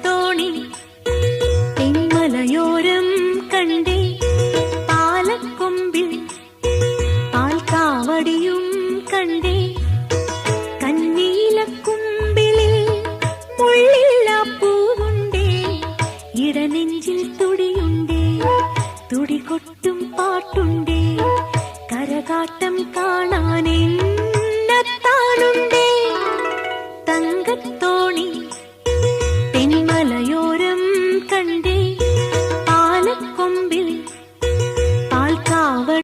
തോണി തെന്മലയോരം കണ്ടേ പാലക്കൊമ്പിൽ പാൽക്കാവടിയും കണ്ടേ കന്നീലക്കുമ്പിളിൽ മുള്ളില്ല പൂവുണ്ടേ ഇടനെഞ്ചിൽ തുടിയുണ്ടേ തുടികൊട്ടും പാട്ടുണ്ടേ കരകാട്ടം കാണാനെത്താനുണ്ടേ തങ്കത്തോണി